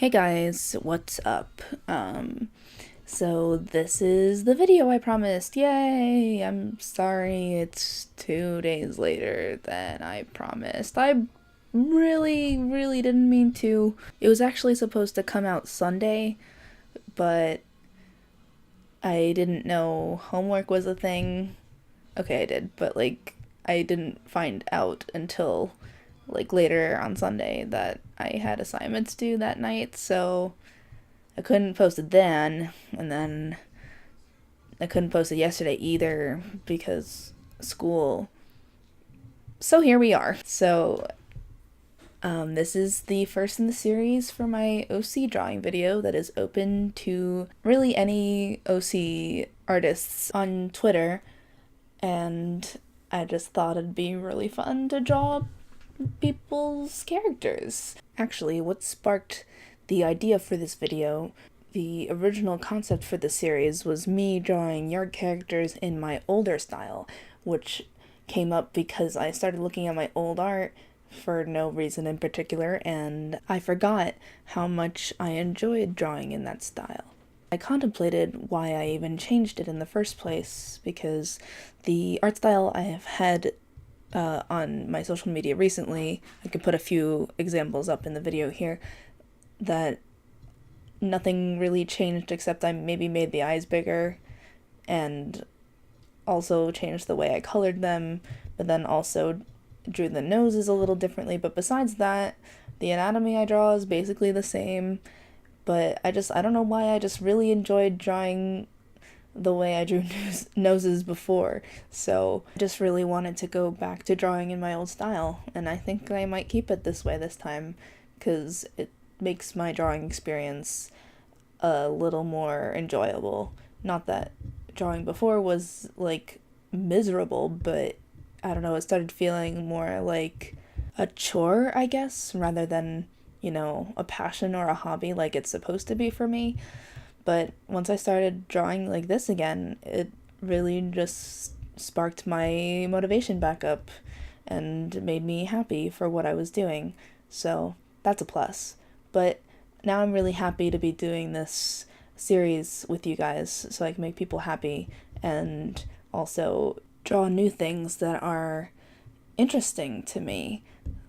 Hey guys, what's up? So this is the video I promised. Yay! I'm sorry it's 2 days later than I promised. I really didn't mean to. It was actually supposed to come out Sunday, but I didn't know homework was a thing. Okay, I did, but I didn't find out until later on Sunday that I had assignments due that night, so I couldn't post it then, and then I couldn't post it yesterday either because school. So here we are. This is the first in the series for my OC drawing video that is open to really any OC artists on Twitter, and I just thought it'd be really fun to draw people's characters. Actually, what sparked the idea for this video, the original concept for the series, was me drawing your characters in my older style, which came up because I started looking at my old art for no reason in particular, and I forgot how much I enjoyed drawing in that style. I contemplated why I even changed it in the first place, because the art style I have had on my social media recently, I could put a few examples up in the video here, that nothing really changed except I maybe made the eyes bigger and also changed the way I colored them, but then also drew the noses a little differently. But besides that, the anatomy I draw is basically the same, but I don't know why, I just really enjoyed drawing the way I drew noses before, so I just really wanted to go back to drawing in my old style, and I think I might keep it this way this time, because it makes my drawing experience a little more enjoyable. Not that drawing before was, miserable, but I don't know, it started feeling more like a chore, I guess, rather than, a passion or a hobby like it's supposed to be for me. But once I started drawing like this again, it really just sparked my motivation back up and made me happy for what I was doing. So that's a plus. But now I'm really happy to be doing this series with you guys so I can make people happy and also draw new things that are interesting to me,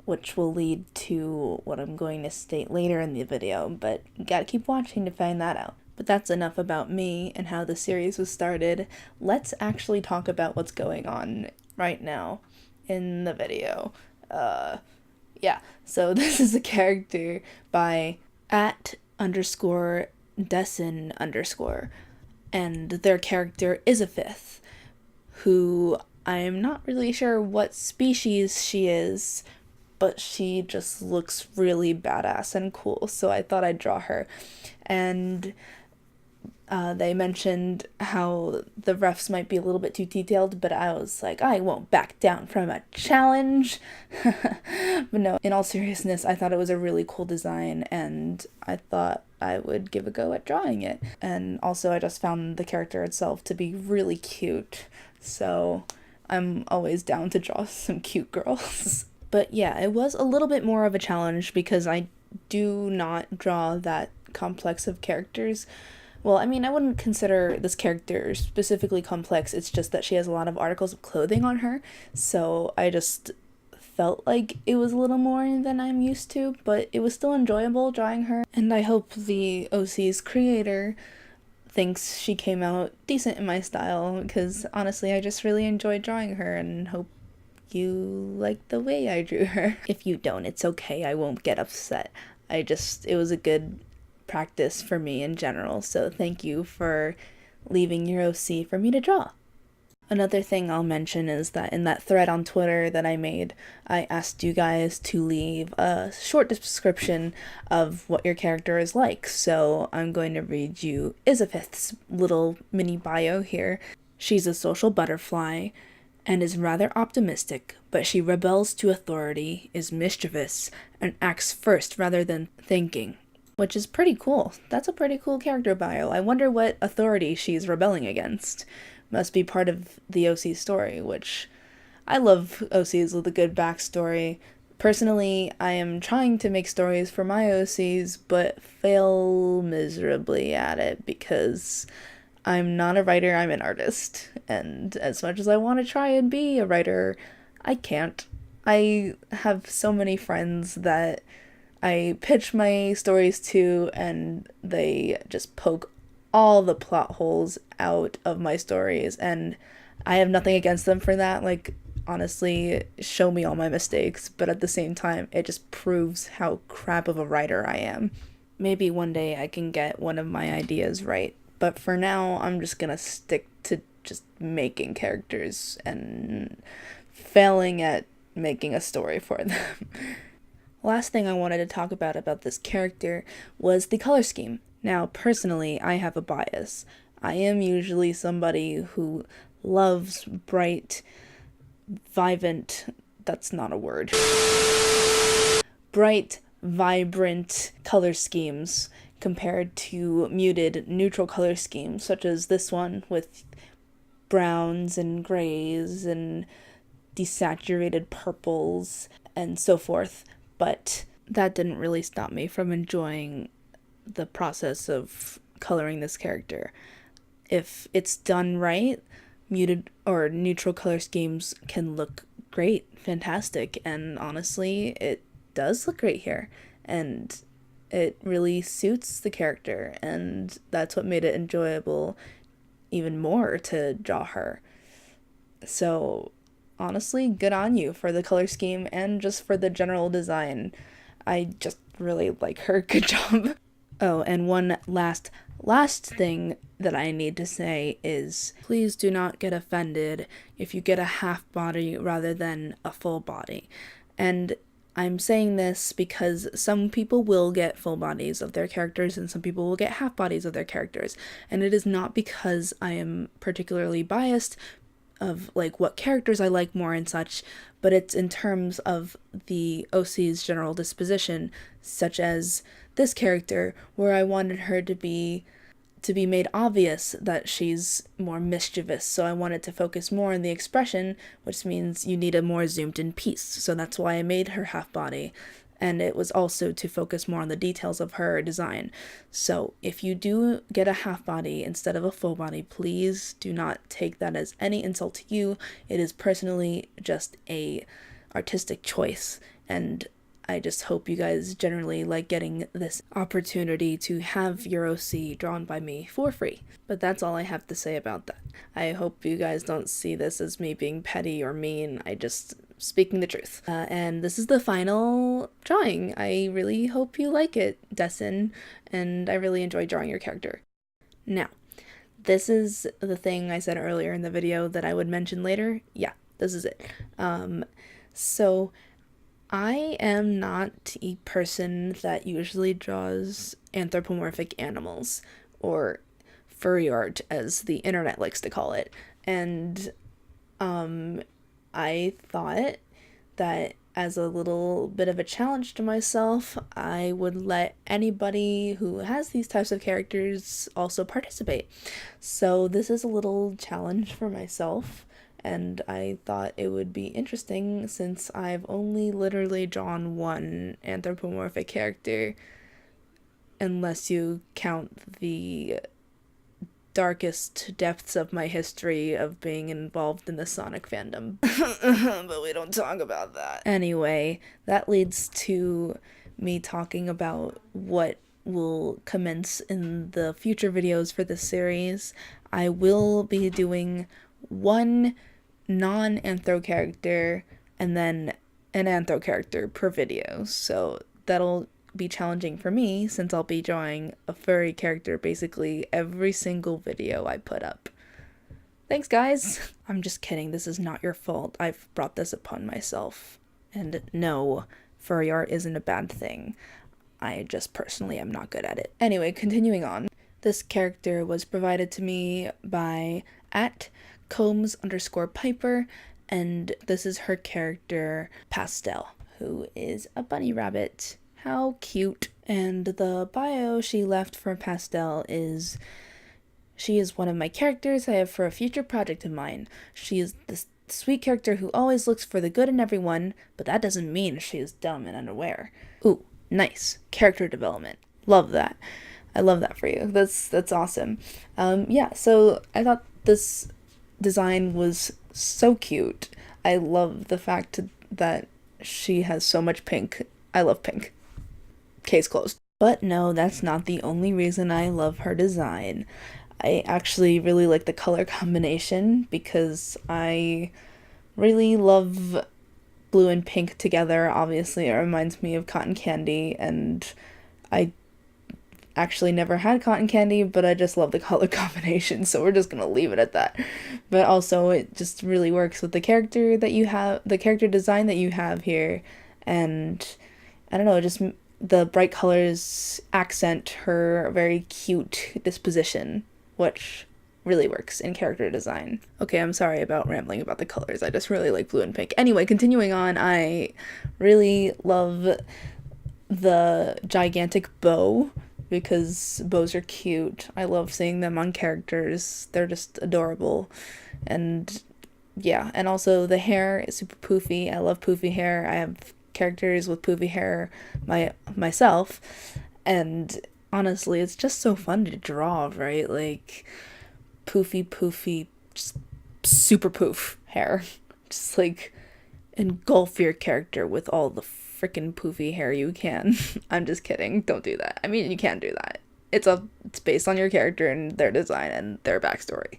which will lead to what I'm going to state later in the video, but you gotta keep watching to find that out. But that's enough about me and how the series was started. Let's actually talk about what's going on right now in the video. So this is a character by @_Dessen_, and their character is a fifth, who I'm not really sure what species she is, but she just looks really badass and cool, so I thought I'd draw her. And they mentioned how the refs might be a little bit too detailed, but I was like, I won't back down from a challenge. But no, in all seriousness, I thought it was a really cool design, and I thought I would give a go at drawing it. And also, I just found the character itself to be really cute, so I'm always down to draw some cute girls. But yeah, it was a little bit more of a challenge because I do not draw that complex of characters. Well, I mean, I wouldn't consider this character specifically complex, it's just that she has a lot of articles of clothing on her, so I just felt like it was a little more than I'm used to, but it was still enjoyable drawing her, and I hope the OC's creator thinks she came out decent in my style, because honestly, I just really enjoyed drawing her, and hope you like the way I drew her. If you don't, it's okay, I won't get upset. It was a good practice for me in general, so thank you for leaving your OC for me to draw. Another thing I'll mention is that in that thread on Twitter that I made, I asked you guys to leave a short description of what your character is like, so I'm going to read you Isafith's little mini bio here. She's a social butterfly and is rather optimistic, but she rebels to authority, is mischievous, and acts first rather than thinking. Which is pretty cool. That's a pretty cool character bio. I wonder what authority she's rebelling against. Must be part of the OC story, which I love OCs with a good backstory. Personally, I am trying to make stories for my OCs, but fail miserably at it because I'm not a writer, I'm an artist. And as much as I want to try and be a writer, I can't. I have so many friends that I pitch my stories to, and they just poke all the plot holes out of my stories, and I have nothing against them for that. Like, honestly, show me all my mistakes, but at the same time, it just proves how crap of a writer I am. Maybe one day I can get one of my ideas right, but for now, I'm just gonna stick to just making characters and failing at making a story for them. Last thing I wanted to talk about this character was the color scheme. Now, personally, I have a bias. I am usually somebody who loves bright, vibrant, that's not a word, bright, vibrant color schemes compared to muted, neutral color schemes, such as this one with browns and grays and desaturated purples and so forth. But that didn't really stop me from enjoying the process of coloring this character. If it's done right, muted or neutral color schemes can look great, fantastic, and honestly, it does look great here. And it really suits the character, and that's what made it enjoyable even more to draw her. So, honestly, good on you for the color scheme and just for the general design. I just really like her. Good job. Oh, and one last thing that I need to say is please do not get offended if you get a half body rather than a full body. And I'm saying this because some people will get full bodies of their characters and some people will get half bodies of their characters. And it is not because I am particularly biased of like what characters I like more and such, but it's in terms of the OC's general disposition, such as this character, where I wanted her to be made obvious that she's more mischievous. So I wanted to focus more on the expression, which means you need a more zoomed in piece. So that's why I made her half body. And it was also to focus more on the details of her design. So if you do get a half body instead of a full body, please do not take that as any insult to you. It is personally just a artistic choice, and I just hope you guys generally like getting this opportunity to have your OC drawn by me for free. But that's all I have to say about that. I hope you guys don't see this as me being petty or mean. I just speaking the truth. And this is the final drawing. I really hope you like it, Destin, and I really enjoyed drawing your character. Now, this is the thing I said earlier in the video that I would mention later. Yeah, this is it. So I am not a person that usually draws anthropomorphic animals, or furry art as the internet likes to call it. And I thought that as a little bit of a challenge to myself, I would let anybody who has these types of characters also participate. So this is a little challenge for myself, and I thought it would be interesting since I've only literally drawn one anthropomorphic character, unless you count the darkest depths of my history of being involved in the Sonic fandom. But we don't talk about that. Anyway, that leads to me talking about what will commence in the future videos for this series. I will be doing one non-anthro character and then an anthro character per video, so that'll be challenging for me since I'll be drawing a furry character basically every single video I put up. Thanks, guys! I'm just kidding, this is not your fault. I've brought this upon myself. And no, furry art isn't a bad thing. I just personally am not good at it. Anyway, continuing on. This character was provided to me by @Combs_Piper, and this is her character, Pastel, who is a bunny rabbit. How cute. And the bio she left for Pastel is, she is one of my characters I have for a future project of mine. She is this Sweet character who always looks for the good in everyone, but that doesn't mean she is dumb and unaware. Ooh, nice. Character development. Love that. I love that for you. That's awesome. Yeah, so I thought this design was so cute. I love the fact that she has so much pink. I love pink. Case closed. But no, that's not the only reason I love her design. I actually really like the color combination because I really love blue and pink together. Obviously, it reminds me of cotton candy, and I actually never had cotton candy, but I just love the color combination, so we're just gonna leave it at that. But also, it just really works with the character that you have, the character design that you have here, and I don't know, just the bright colors accent her very cute disposition, which really works in character design. Okay, I'm sorry about rambling about the colors. I just really like blue and pink. Anyway, continuing on, I really love the gigantic bow because bows are cute. I love seeing them on characters. They're just adorable. And yeah, and also the hair is super poofy. I love poofy hair. I have characters with poofy hair myself, and honestly, it's just so fun to draw, right? Like poofy, just super poof hair. Just like engulf your character with all the freaking poofy hair you can. I'm just kidding. Don't do that. I mean, you can do that. It's based on your character and their design and their backstory.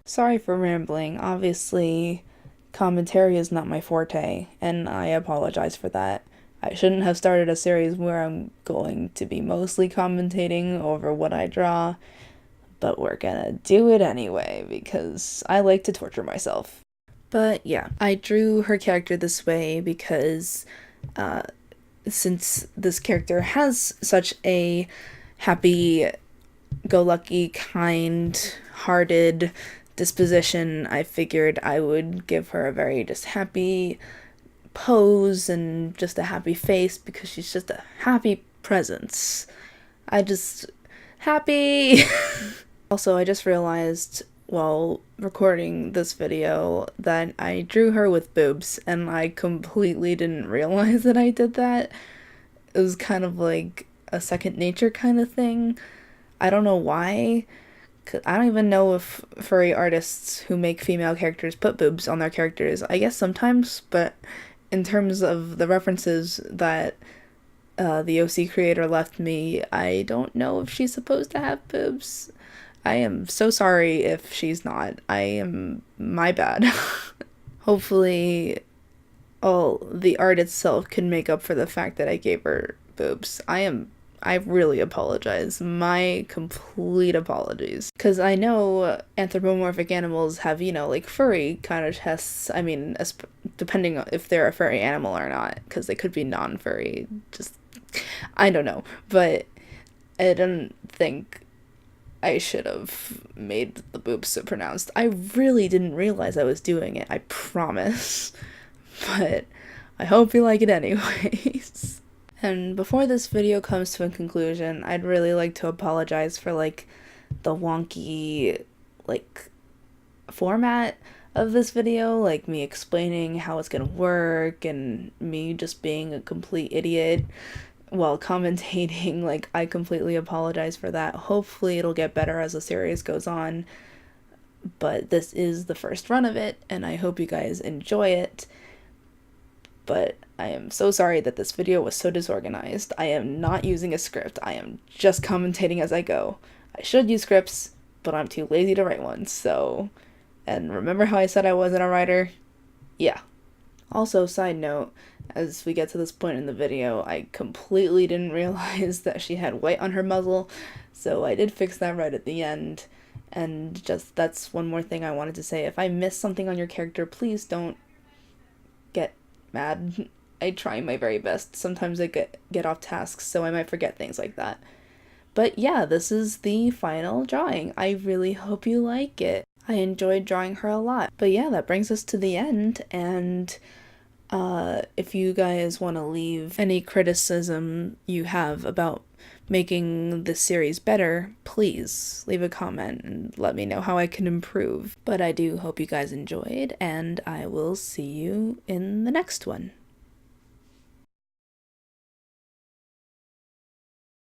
Sorry for rambling. Obviously, commentary is not my forte, and I apologize for that. I shouldn't have started a series where I'm going to be mostly commentating over what I draw, but we're gonna do it anyway because I like to torture myself. But yeah, I drew her character this way because since this character has such a happy go lucky, kind hearted disposition, I figured I would give her a very just happy pose and just a happy face because she's just a happy presence. I just happy. Also, I just realized while recording this video that I drew her with boobs and I completely didn't realize that I did that. It was kind of like a second nature kind of thing. I don't know why. I don't even know if furry artists who make female characters put boobs on their characters. I guess sometimes, but in terms of the references that the OC creator left me, I don't know if she's supposed to have boobs. I am so sorry if she's not. My bad. Hopefully, the art itself can make up for the fact that I gave her boobs. I really apologize. My complete apologies. Because I know anthropomorphic animals have, like furry kind of tests. I mean, depending on if they're a furry animal or not, because they could be non-furry. Just, I don't know. But I didn't think I should have made the boobs so pronounced. I really didn't realize I was doing it, I promise. But I hope you like it anyways. And before this video comes to a conclusion, I'd really like to apologize for, the wonky, format of this video, like me explaining how it's gonna work and me just being a complete idiot while commentating. I completely apologize for that. Hopefully it'll get better as the series goes on, but this is the first run of it, and I hope you guys enjoy it. But I am so sorry that this video was so disorganized. I am not using a script. I am just commentating as I go. I should use scripts, but I'm too lazy to write one, so... And remember how I said I wasn't a writer? Yeah. Also, side note, as we get to this point in the video, I completely didn't realize that she had white on her muzzle, so I did fix that right at the end. And just, that's one more thing I wanted to say. If I miss something on your character, please don't get mad. I try my very best. Sometimes I get off task, so I might forget things like that. But yeah, this is the final drawing. I really hope you like it. I enjoyed drawing her a lot. But yeah, that brings us to the end, and if you guys want to leave any criticism you have about making this series better, please leave a comment and let me know how I can improve. But I do hope you guys enjoyed, and I will see you in the next one.